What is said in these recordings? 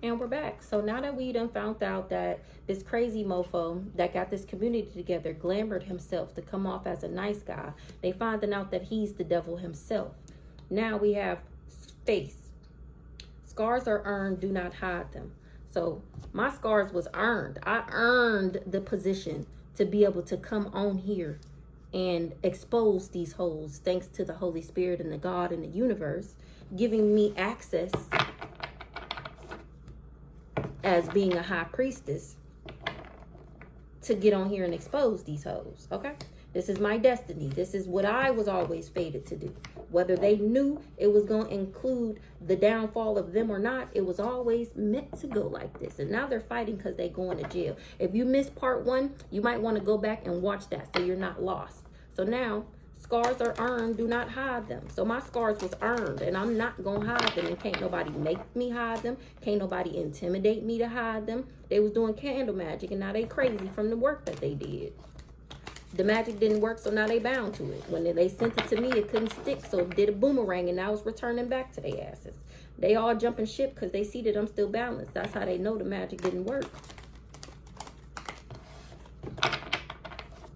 And we're back. So now that we done found out that this crazy mofo that got this community together glamored himself to come off as a nice guy, they finding out that he's the devil himself. Now we have face. Scars are earned, do not hide them. So my scars was earned. I earned the position to be able to come on here and expose these holes, thanks to the Holy Spirit and the God in the universe giving me access as being a high priestess to get on here and expose these hoes. Okay, this is my destiny. This is what I was always fated to do. Whether they knew it was going to include the downfall of them or not, it was always meant to go like this. And now they're fighting because they're going to jail. If you missed part 1, you might want to go back and watch that so you're not lost. So now, scars are earned, do not hide them. So my scars was earned, and I'm not going to hide them, and can't nobody make me hide them. Can't nobody intimidate me to hide them. They was doing candle magic, and now they crazy from the work that they did. The magic didn't work, so now they bound to it. When they sent it to me, it couldn't stick, so it did a boomerang, and now it's returning back to their asses. They all jumping ship because they see that I'm still balanced. That's how they know the magic didn't work.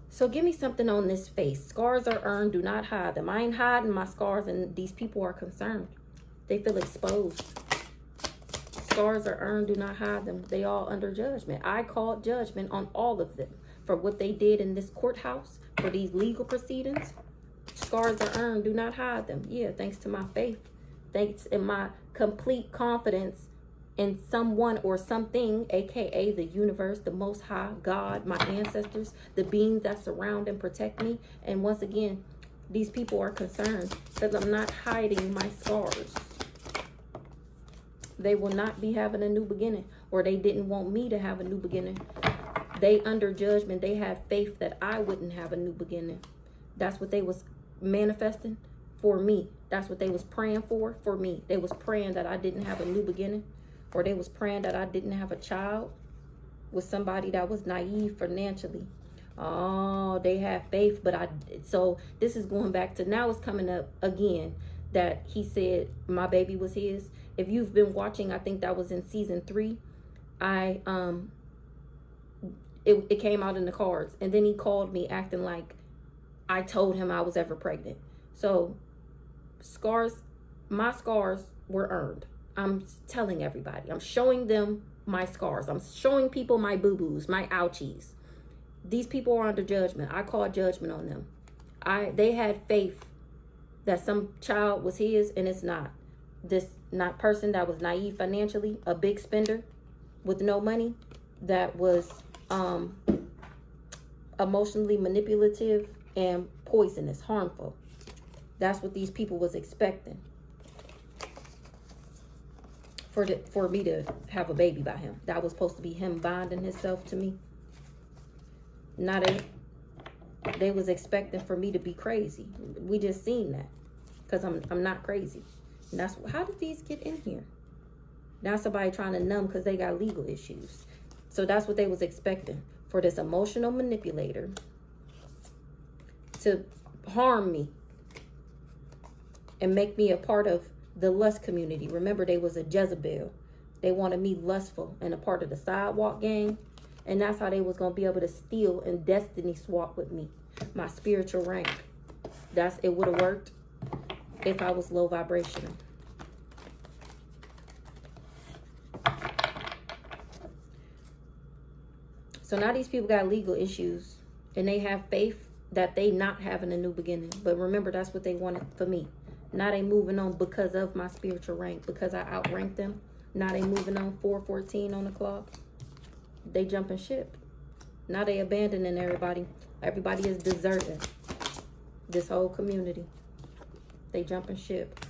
So give me something on this face. Scars are earned, do not hide them. I ain't hiding my scars, and these people are concerned. They feel exposed. Scars are earned, do not hide them. They all under judgment. I called judgment on all of them for what they did in this courthouse, for these legal proceedings. Scars are earned, do not hide them. Yeah, thanks to my faith. Thanks in my complete confidence in someone or something, aka the universe, the Most High, God, my ancestors, the beings that surround and protect me. And once again, these people are concerned because I'm not hiding my scars. They will not be having a new beginning, or they didn't want me to have a new beginning. They under judgment. They had faith that I wouldn't have a new beginning. That's what they was manifesting for me. That's what they was praying for me. They was praying that I didn't have a new beginning. Or they was praying that I didn't have a child with somebody that was naive financially. Oh, they have faith, but so this is going back to, now it's coming up again that he said my baby was his. If you've been watching, I think that was in season 3. It came out in the cards, and then he called me acting like I told him I was ever pregnant. So my scars were earned. I'm telling everybody. I'm showing them my scars. I'm showing people my boo-boos, my ouchies. These people are under judgment. I call judgment on them. They had faith that some child was his, and it's not. This not person that was naive financially, a big spender with no money, that was emotionally manipulative and poisonous, harmful. That's what these people was expecting. For me to have a baby by him. That was supposed to be him bonding himself to me. They was expecting for me to be crazy. We just seen that. Because I'm not crazy. And that's, how did these get in here? Now somebody trying to numb because they got legal issues. So that's what they was expecting. For this emotional manipulator to harm me and make me a part of the lust community. Remember, they was a Jezebel. They wanted me lustful and a part of the sidewalk gang. And that's how they was going to be able to steal and destiny swap with me. My spiritual rank. It would have worked if I was low vibrational. So now these people got legal issues. And they have faith that they not having a new beginning. But remember, that's what they wanted for me. Now they moving on because of my spiritual rank. Because I outranked them. Now they moving on 4:14 on the clock. They jumping ship. Now they abandoning everybody. Everybody is deserting this whole community. They jumping ship.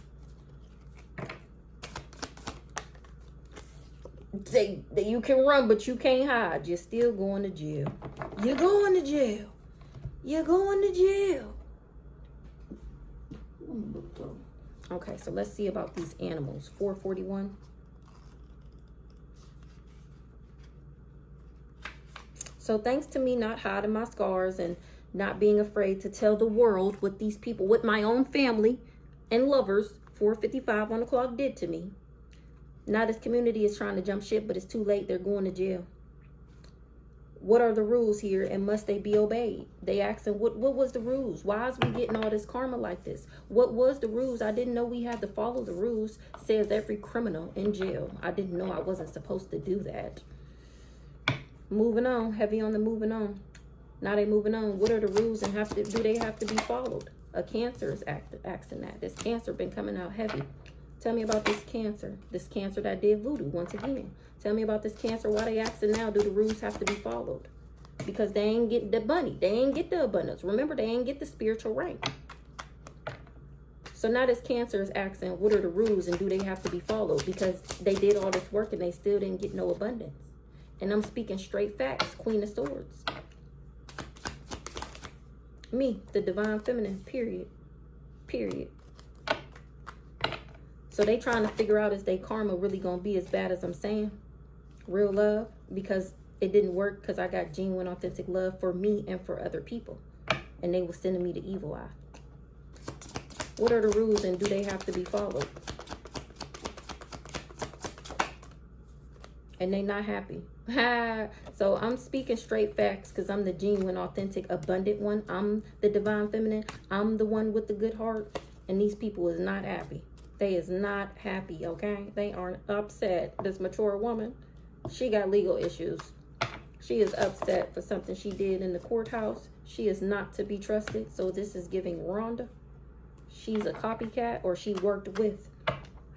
You can run, but you can't hide. You're still going to jail. You're going to jail. You're going to jail. Okay, so let's see about these animals. 441. So thanks to me not hiding my scars and not being afraid to tell the world what these people, what my own family and lovers, 455 on the clock, did to me. Now this community is trying to jump ship, but it's too late. They're going to jail. What are the rules here, and must they be obeyed? They asking, what was the rules? Why is we getting all this karma like this? What was the rules? I didn't know we had to follow the rules. Says every criminal in jail. I didn't know I wasn't supposed to do that. Moving on. Heavy on the moving on. Now they moving on. What are the rules, and do they have to be followed? A Cancer is asking that. This Cancer been coming out heavy. Tell me about this Cancer. This Cancer that did voodoo once again. Tell me about this Cancer. Why they asking now, do the rules have to be followed? Because they ain't get the money. They ain't get the abundance. Remember, they ain't get the spiritual rank. So now this Cancer is asking, what are the rules, and do they have to be followed? Because they did all this work and they still didn't get no abundance. And I'm speaking straight facts. Queen of Swords. Me, the divine feminine, period. Period. So they trying to figure out, is they karma really going to be as bad as I'm saying? Real love? Because it didn't work, because I got genuine, authentic love for me and for other people. And they were sending me the evil eye. What are the rules, and do they have to be followed? And they not happy. So I'm speaking straight facts, because I'm the genuine, authentic, abundant one. I'm the divine feminine. I'm the one with the good heart. And these people is not happy. They is not happy, okay? They are upset. This mature woman, she got legal issues. She is upset for something she did in the courthouse. She is not to be trusted. So this is giving Rhonda. She's a copycat, or she worked with.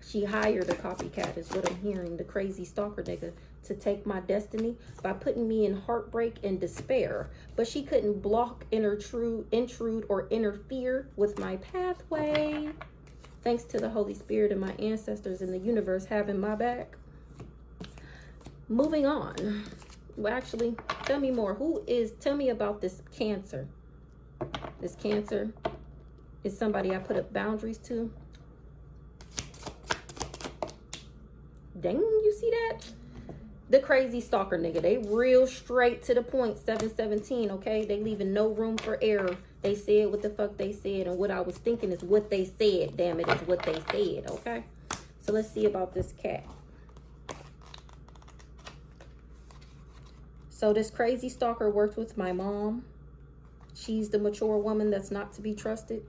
She hired a copycat is what I'm hearing. The crazy stalker nigga to take my destiny by putting me in heartbreak and despair. But she couldn't block, intrude, or interfere with my pathway. Thanks to the Holy Spirit and my ancestors in the universe having my back. Moving on. Well, actually, tell me more. Tell me about this Cancer. This Cancer is somebody I put up boundaries to. Dang, you see that? The crazy stalker nigga. They real straight to the point. 717, okay? They leaving no room for error. They said what the fuck they said, and what I was thinking is what they said. Damn it, is what they said, okay? So let's see about this cat. So this crazy stalker worked with my mom. She's the mature woman that's not to be trusted.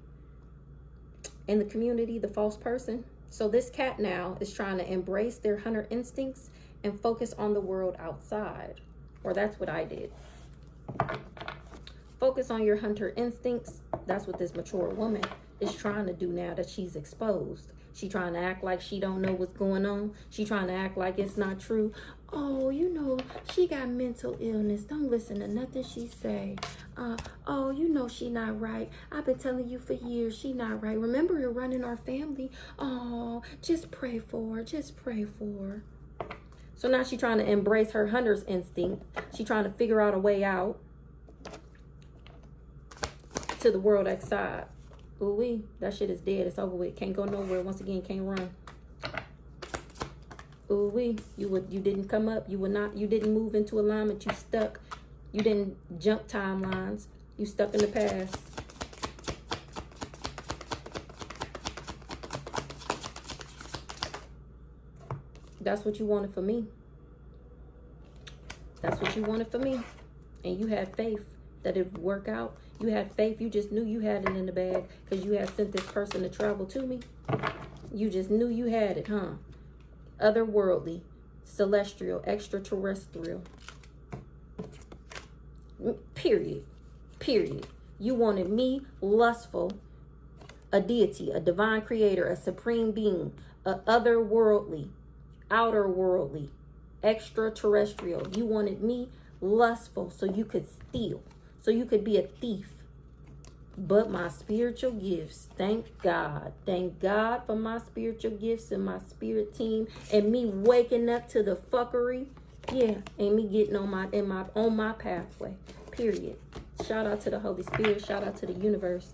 In the community, the false person. So this cat now is trying to embrace their hunter instincts and focus on the world outside. Or that's what I did. Focus on your hunter instincts. That's what this mature woman is trying to do now that she's exposed. She trying to act like she don't know what's going on. She trying to act like it's not true. Oh, you know, she got mental illness. Don't listen to nothing she say. Oh, you know she not right. I've been telling you for years she not right. Remember, you're running our family. Oh, just pray for her. Just pray for her. So now she trying to embrace her hunter's instinct. She trying to figure out a way out to the world outside. Ooh-wee, that shit is dead. It's over with. Can't go nowhere. Once again, can't run. Ooh-wee, you didn't come up. You didn't move into alignment. You stuck. You didn't jump timelines. You stuck in the past. That's what you wanted for me. That's what you wanted for me. And you had faith that it would work out. You had faith. You just knew you had it in the bag because you had sent this person to travel to me. You just knew you had it, huh? Otherworldly, celestial, extraterrestrial. Period. Period. You wanted me, lustful, a deity, a divine creator, a supreme being, a otherworldly, outerworldly, extraterrestrial. You wanted me, lustful, so you could steal, so you could be a thief. But my spiritual gifts, thank God for my spiritual gifts and my spirit team, and me waking up to the fuckery, yeah, and me getting on my pathway. Period. Shout out to the Holy Spirit. Shout out to the universe.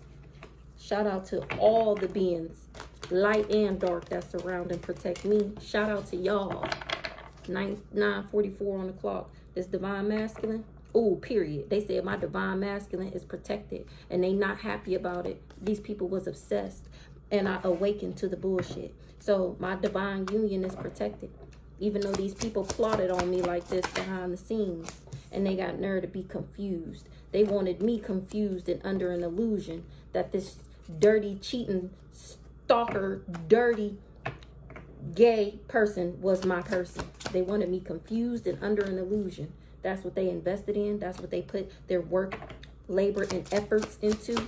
Shout out to all the beings, light and dark, that surround and protect me. Shout out to y'all. 9:44 on the clock. This divine masculine. Oh, period. They said my divine masculine is protected and they not happy about it. These people was obsessed. and I awakened to the bullshit. So my divine union is protected. Even though these people plotted on me like this behind the scenes, and they got nerve to be confused. They wanted me confused and under an illusion that this dirty, cheating, stalker, dirty, gay person was my person. They wanted me confused and under an illusion. That's what they invested in. That's what they put their work, labor, and efforts into,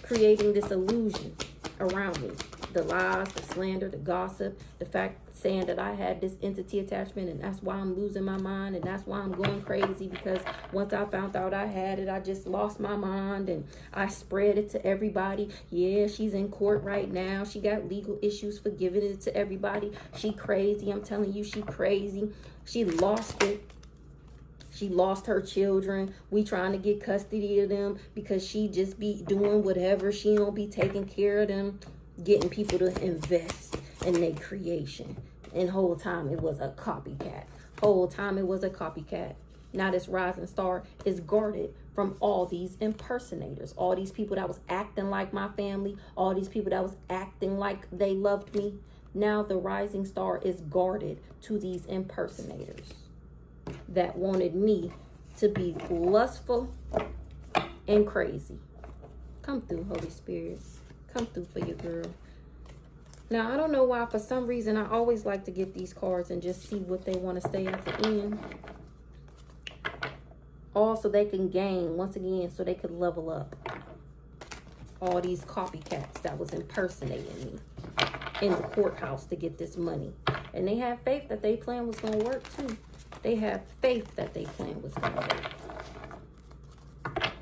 creating this illusion around me. The lies, the slander, the gossip, the fact saying that I had this entity attachment, and that's why I'm losing my mind, and that's why I'm going crazy, because once I found out I had it, I just lost my mind, and I spread it to everybody. Yeah, she's in court right now. She got legal issues for giving it to everybody. She crazy. I'm telling you, she crazy. She lost it. She lost her children. We trying to get custody of them because she just be doing whatever. She don't be taking care of them, getting people to invest in their creation. And whole time it was a copycat. Whole time it was a copycat. Now this rising star is guarded from all these impersonators. All these people that was acting like my family. All these people that was acting like they loved me. Now the rising star is guarded to these impersonators that wanted me to be lustful and crazy. Come through, Holy Spirit. Come through for your girl. Now, I don't know why, for some reason, I always like to get these cards and just see what they want to say at the end. All so they can gain, once again, so they could level up. All these copycats that was impersonating me in the courthouse to get this money. And they had faith that their plan was going to work, too. They have faith that their plan was going to work.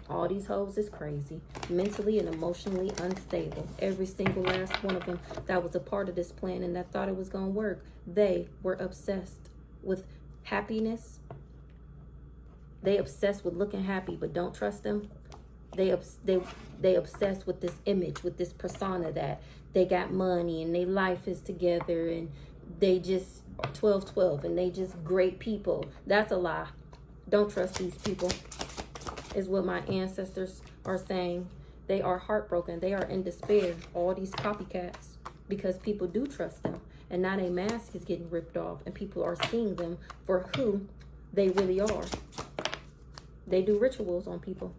All these hoes is crazy, mentally and emotionally unstable. Every single last one of them that was a part of this plan and that thought it was going to work, they were obsessed with happiness. They obsessed with looking happy, but don't trust them. They obsessed with this image, with this persona that they got money and their life is together and they just 12-12 and they just great people. That's a lie. Don't trust these people, is what my ancestors are saying. They are heartbroken. They are in despair. All these copycats, because people do trust them. And now their mask is getting ripped off and people are seeing them for who they really are. They do rituals on people.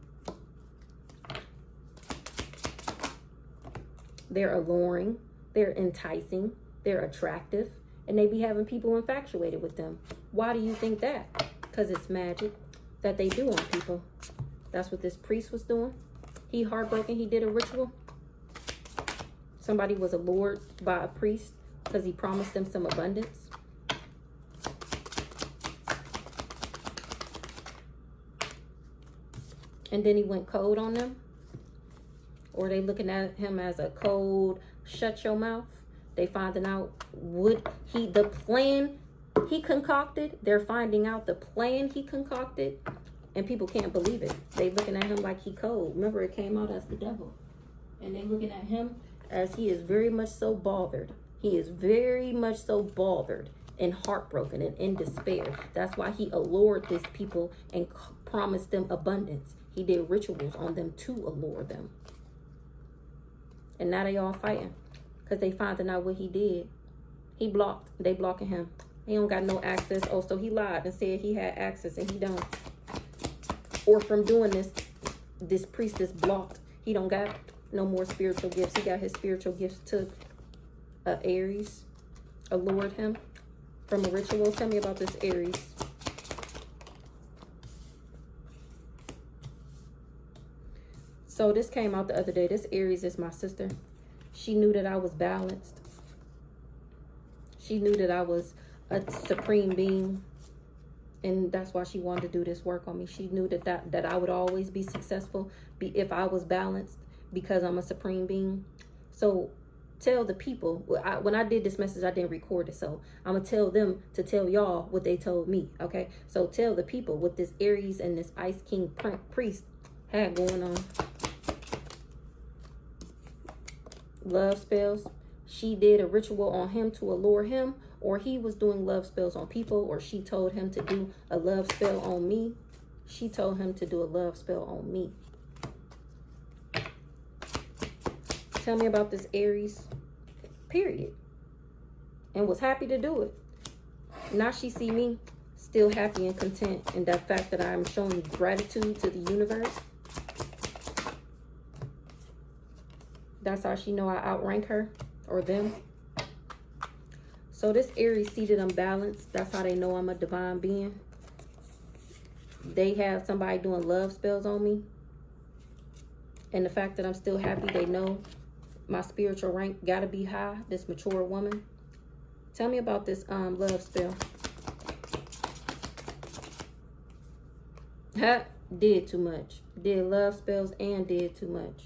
They're alluring. They're enticing. They're attractive. And they be having people infatuated with them. Why do you think that? Because it's magic that they do on people. That's what this priest was doing. He heartbroken. He did a ritual. Somebody was allured by a priest because he promised them some abundance. And then he went cold on them. Or they looking at him as a cold, shut your mouth. They finding out the plan he concocted. They're finding out the plan he concocted. And people can't believe it. They looking at him like he cold. Remember, it came out as the devil. And they looking at him as he is very much so bothered. He is very much so bothered and heartbroken and in despair. That's why he allured these people and promised them abundance. He did rituals on them to allure them. And now they all fighting because they finding out what he did. He blocked. They blocking him. He don't got no access. Oh, so he lied and said he had access and he don't. Or from doing this priest is blocked. He don't got no more spiritual gifts. He got his spiritual gifts took. Aries allured him from a ritual. Tell me about this Aries. So this came out the other day. This Aries is my sister. She knew that I was balanced. She knew that I was a supreme being. And that's why she wanted to do this work on me. She knew that I would always be successful if I was balanced because I'm a supreme being. So tell the people, when I did this message, I didn't record it. So I'm going to tell them to tell y'all what they told me. Okay. So tell the people what this Aries and this Ice King priest had going on. Love spells. She did a ritual on him to allure him, or he was doing love spells on people, or she told him to do a love spell on me. She told him to do a love spell on me. Tell me about this Aries. period, and was happy to do it. Now she see me still happy and content, and that fact that I'm showing gratitude to the universe. That's how she know I outrank her or them. So this Aries seated unbalanced. That's how they know I'm a divine being. They have somebody doing love spells on me. And the fact that I'm still happy, they know my spiritual rank gotta be high. This mature woman. Tell me about this love spell. Did too much. Did love spells and did too much.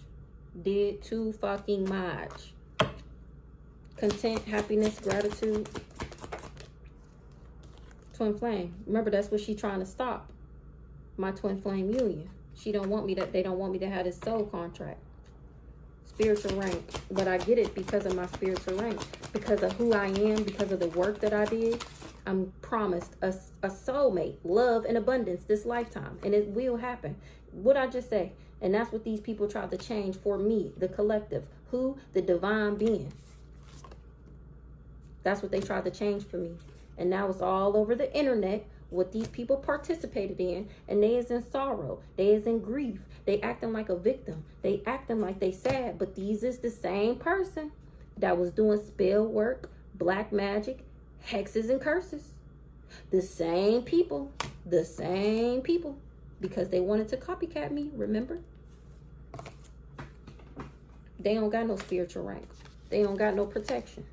Did too fucking much. Content, happiness, gratitude. Twin flame. Remember, that's what she's trying to stop. My twin flame union. She don't want me to, they don't want me to have this soul contract. Spiritual rank. But I get it because of my spiritual rank. Because of who I am, because of the work that I did. I'm promised a soulmate, love, and abundance this lifetime. And it will happen. What I just say. And that's what these people tried to change for me, the collective. Who? The divine being. That's what they tried to change for me. And now it's all over the internet what these people participated in. And they is in sorrow. They is in grief. They acting like a victim. They acting like they sad. But these is the same person that was doing spell work, black magic, hexes and curses. The same people. The same people. Because they wanted to copycat me, remember? They don't got no spiritual rank. They don't got no protection.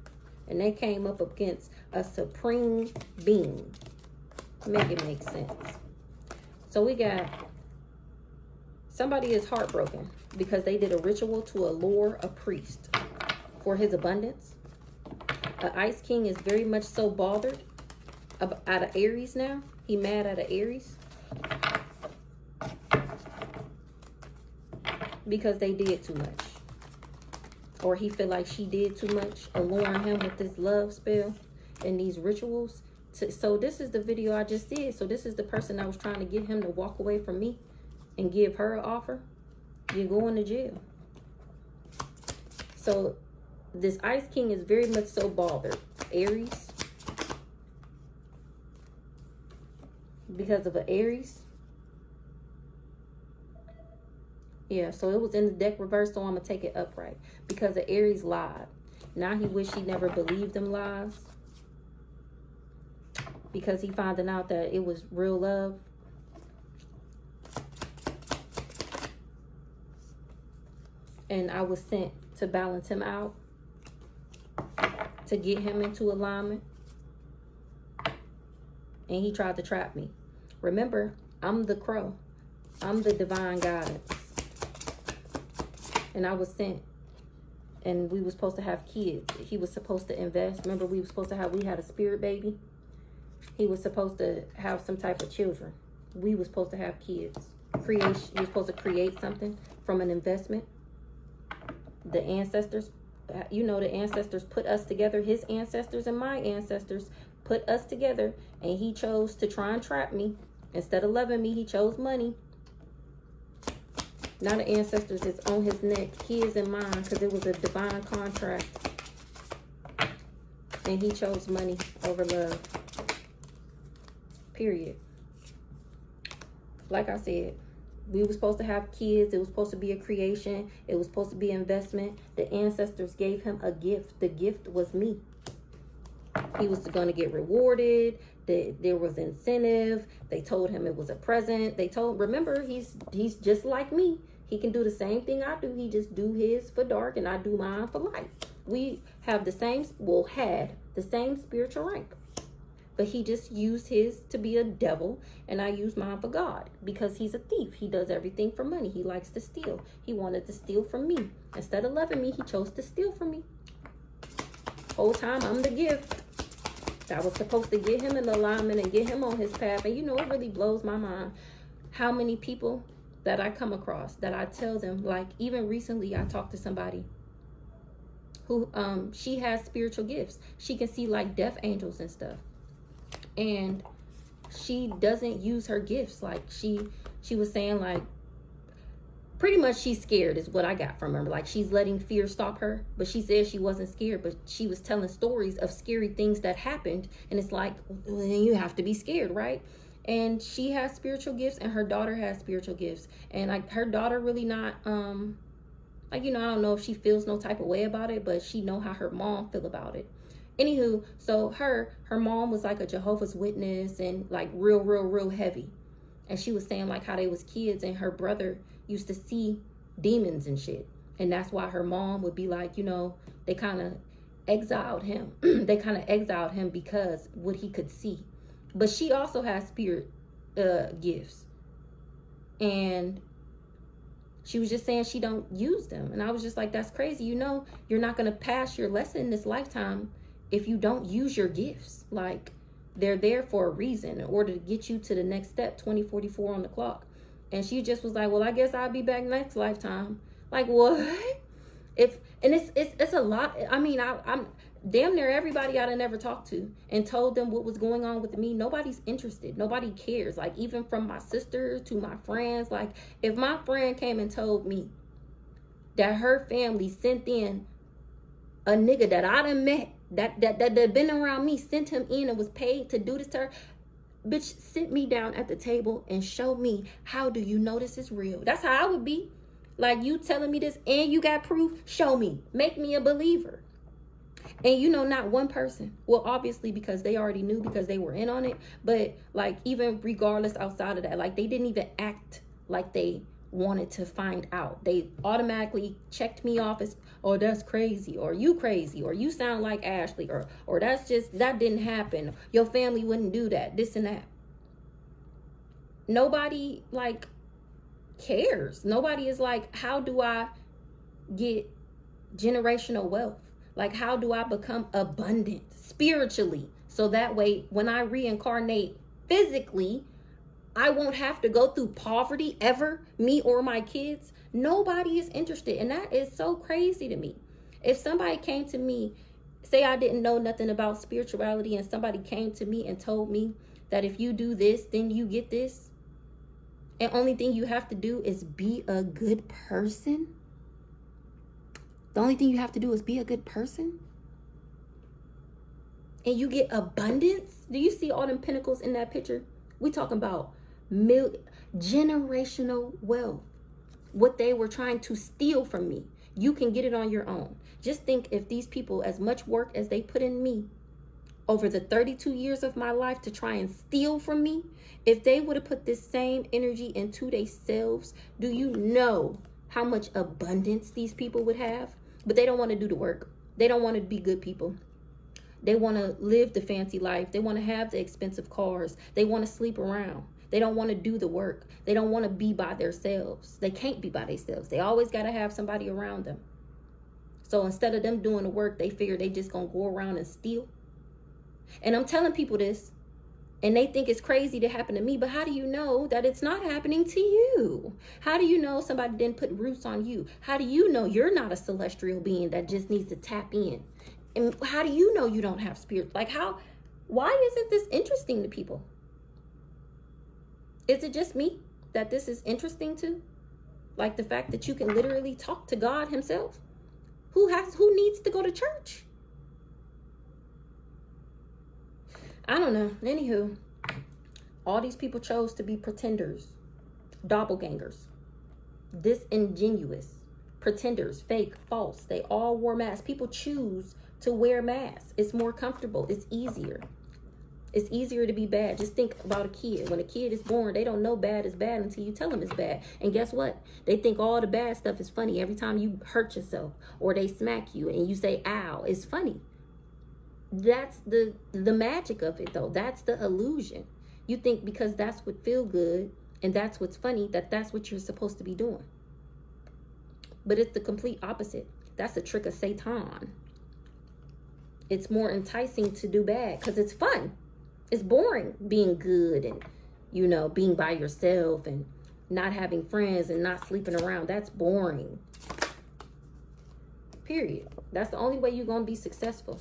And they came up against a supreme being. Make it make sense. So we got somebody is heartbroken because they did a ritual to allure a priest for his abundance. An Ice King is very much so bothered out of Aries now. He mad out of Aries. Because they did too much. Or he feel like she did too much, alluring him with this love spell and these rituals. So this is the video I just did. So this is the person I was trying to get him to walk away from me and give her an offer. You're going to jail. So this Ice King is very much so bothered. Aries. Because of an Aries. Yeah, so it was in the deck reversed, so I'm going to take it upright. Because the Aries lied. Now he wish he never believed them lies. Because he finding out that it was real love. And I was sent to balance him out. To get him into alignment. And he tried to trap me. Remember, I'm the crow. I'm the divine guidance. And I was sent. And we were supposed to have kids. He was supposed to invest. Remember, we had a spirit baby. He was supposed to have some type of children. We were supposed to have kids. Creation. He was supposed to create something from an investment. The ancestors, you know, the ancestors put us together. His ancestors and my ancestors put us together. And he chose to try and trap me. Instead of loving me, he chose money. Now the ancestors is on his neck. He is in mine because it was a divine contract. And he chose money over love. Period. Like I said, we were supposed to have kids. It was supposed to be a creation. It was supposed to be an investment. The ancestors gave him a gift. The gift was me. He was going to get rewarded. There was incentive. They told him it was a present. Remember, he's just like me. He can do the same thing I do. He just do his for dark and I do mine for light. We have the same, had the same spiritual rank. But he just used his to be a devil and I use mine for God because he's a thief. He does everything for money. He likes to steal. He wanted to steal from me. Instead of loving me, he chose to steal from me. Whole time, I'm the gift. I was supposed to get him in alignment and get him on his path. And you know, it really blows my mind how many people that I come across that I tell them, like even recently I talked to somebody who she has spiritual gifts. She can see like death angels and stuff. And she doesn't use her gifts. Like she was saying, like Pretty much she's scared is what I got from her. Like she's letting fear stop her. But she said she wasn't scared, but she was telling stories of scary things that happened. And it's like, well, then you have to be scared, right? And she has spiritual gifts and her daughter has spiritual gifts. And like her daughter really not like, I don't know if she feels no type of way about it, but she know how her mom feel about it. Anywho, so her mom was like a Jehovah's Witness and like real heavy. And she was saying like how they was kids and her brother used to see demons and shit. And that's why her mom would be like, they kind of exiled him. They kind of exiled him because what he could see. But she also has spirit gifts. And she was just saying she don't use them. And I was just like, that's crazy. You're not going to pass your lesson in this lifetime if you don't use your gifts. Like, they're there for a reason in order to get you to the next step, 2044 on the clock. And she just was like, well, I guess I'll be back next lifetime. Like, what? It's a lot. I mean, I'm damn near everybody I'd never talked to and told them what was going on with me. Nobody's interested. Nobody cares. Like, even from my sister to my friends. Like, if my friend came and told me that her family sent in a nigga that I done met, that been around me, sent him in and was paid to do this to her, bitch, sit me down at the table and show me, how do you know this is real? That's how I would be. Like, you telling me this and you got proof? Show me. Make me a believer. And not one person. Well, obviously, because they already knew because they were in on it. But like, even regardless outside of that, like, they didn't even act like they wanted to find out. They automatically checked me off as, oh, that's crazy, or you crazy, or you sound like Ashley, or that didn't happen. Your family wouldn't do that, this and that. Nobody like cares. Nobody is like, how do I get generational wealth? Like, how do I become abundant spiritually? So that way, when I reincarnate physically, I won't have to go through poverty ever, me or my kids. Nobody is interested. And that is so crazy to me. If somebody came to me, say I didn't know nothing about spirituality, and somebody came to me and told me that if you do this, then you get this. And only thing you have to do is be a good person. The only thing you have to do is be a good person. And you get abundance. Do you see all them pinnacles in that picture? We talking about generational wealth. What they were trying to steal from me. You can get it on your own. Just think, if these people, as much work as they put in me over the 32 years of my life to try and steal from me, if they would have put this same energy into themselves, do you know how much abundance these people would have? But they don't want to do the work. They don't want to be good people. They want to live the fancy life. They want to have the expensive cars. They want to sleep around. They don't want to do the work. They don't want to be by themselves. They can't be by themselves. They always got to have somebody around them. So instead of them doing the work, they figure they just going to go around and steal. And I'm telling people this, and they think it's crazy to happen to me. But how do you know that it's not happening to you? How do you know somebody didn't put roots on you? How do you know you're not a celestial being that just needs to tap in? And how do you know you don't have spirit? Like, why isn't this interesting to people? Is it just me that this is interesting to? Like the fact that you can literally talk to God himself? Who needs to go to church? I don't know. Anywho, all these people chose to be pretenders, doppelgangers, disingenuous, pretenders, fake, false. They all wore masks. People choose to wear masks. It's more comfortable. It's easier. It's easier to be bad. Just think about a kid. When a kid is born, they don't know bad is bad until you tell them it's bad. And guess what? They think all the bad stuff is funny. Every time you hurt yourself or they smack you and you say, ow, it's funny. That's the magic of it, though. That's the illusion. You think because that's what feel good and that's what's funny, that's what you're supposed to be doing. But it's the complete opposite. That's a trick of Satan. It's more enticing to do bad because it's fun. It's boring being good and, being by yourself and not having friends and not sleeping around. That's boring. Period. That's the only way you're going to be successful.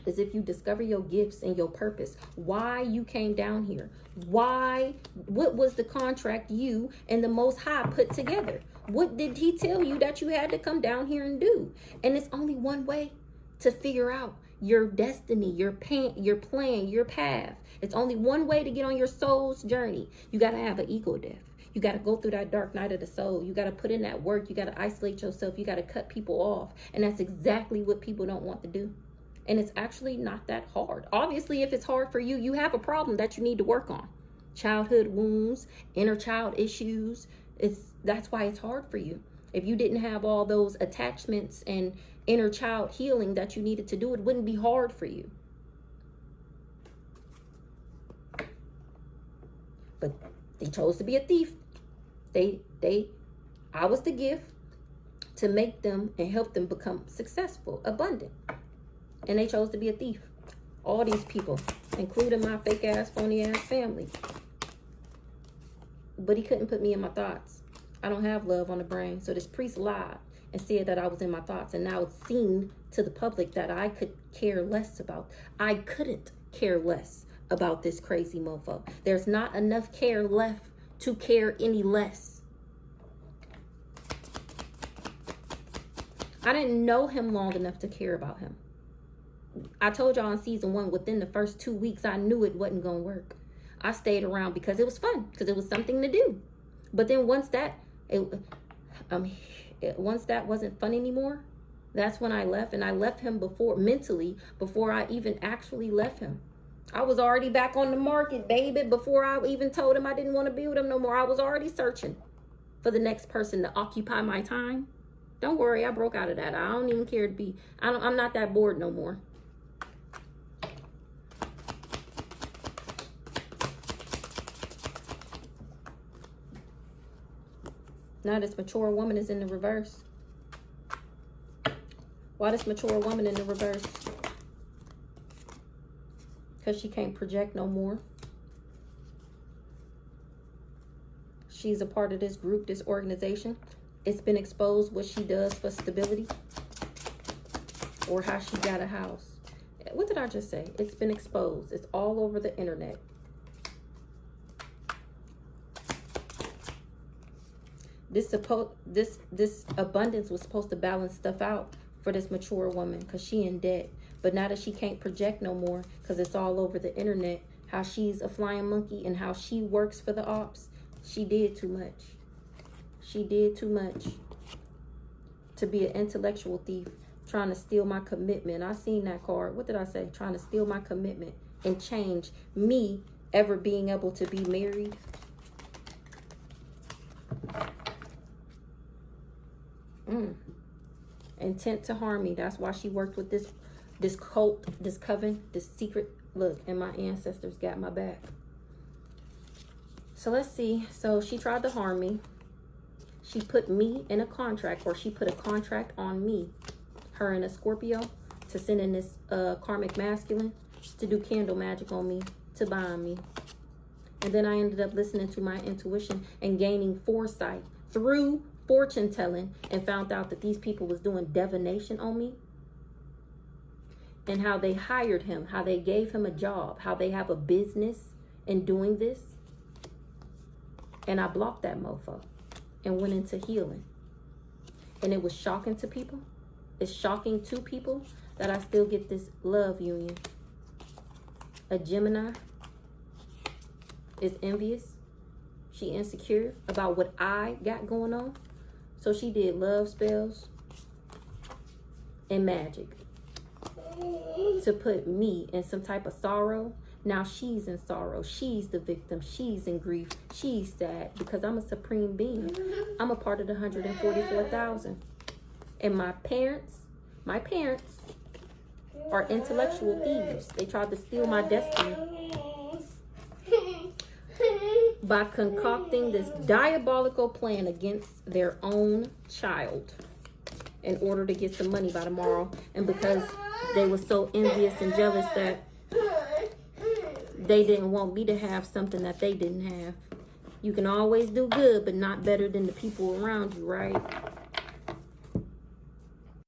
is if you discover your gifts and your purpose, why you came down here, why, what was the contract you and the Most High put together? What did he tell you that you had to come down here and do? And it's only one way to figure out your destiny, your plan, your path. It's only one way to get on your soul's journey. You got to have an ego death. You got to go through that dark night of the soul. You got to put in that work. You got to isolate yourself. You got to cut people off. And that's exactly what people don't want to do. And it's actually not that hard. Obviously, if it's hard for you, you have a problem that you need to work on. Childhood wounds, inner child issues. That's why it's hard for you. If you didn't have all those attachments and inner child healing that you needed to do, it wouldn't be hard for you. But they chose to be a thief. I was the gift to make them and help them become successful, abundant. And they chose to be a thief. All these people, including my fake ass, phony ass family. But he couldn't put me in my thoughts. I don't have love on the brain. So this priest lied and said that I was in my thoughts. And now it's seen to the public that I could care less about. I couldn't care less about this crazy mofo. There's not enough care left to care any less. I didn't know him long enough to care about him. I told y'all in season 1, within the first 2 weeks, I knew it wasn't going to work. I stayed around because it was fun, because it was something to do. But then once that wasn't fun anymore, that's when I left. And I left him mentally before I even actually left him. I was already back on the market, baby, before I even told him I didn't want to be with him no more. I was already searching for the next person to occupy my time. Don't worry, I broke out of that. I don't even care to be. I'm not that bored no more. Now this mature woman is in the reverse. Why this mature woman in the reverse? Because she can't project no more. She's a part of this group, this organization. It's been exposed what she does for stability or how she got a house. What did I just say? It's been exposed. It's all over the internet. This abundance was supposed to balance stuff out for this mature woman because she in debt. But now that she can't project no more because it's all over the internet, how she's a flying monkey and how she works for the ops, she did too much. She did too much to be an intellectual thief, trying to steal my commitment. I seen that card. What did I say? Trying to steal my commitment and change me ever being able to be married. Intent to harm me. That's why she worked with this cult, this coven, this secret. Look, and my ancestors got my back. So let's see. So she tried to harm me. She put me in a contract, or she put a contract on me, her and a Scorpio, to send in this karmic masculine to do candle magic on me, to bind me. And then I ended up listening to my intuition and gaining foresight through fortune telling, and found out that these people was doing divination on me, and how they hired him, how they gave him a job, how they have a business in doing this. And I blocked that mofo and went into healing. And it was shocking to people. It's shocking to people that I still get this love union. A Gemini is envious. She insecure about what I got going on. So she did love spells and magic to put me in some type of sorrow. Now she's in sorrow. She's the victim. She's in grief. She's sad because I'm a supreme being. I'm a part of the 144,000. And my parents are intellectual thieves. They tried to steal my destiny by concocting this diabolical plan against their own child in order to get some money by tomorrow. And because they were so envious and jealous that they didn't want me to have something that they didn't have. You can always do good, but not better than the people around you, right?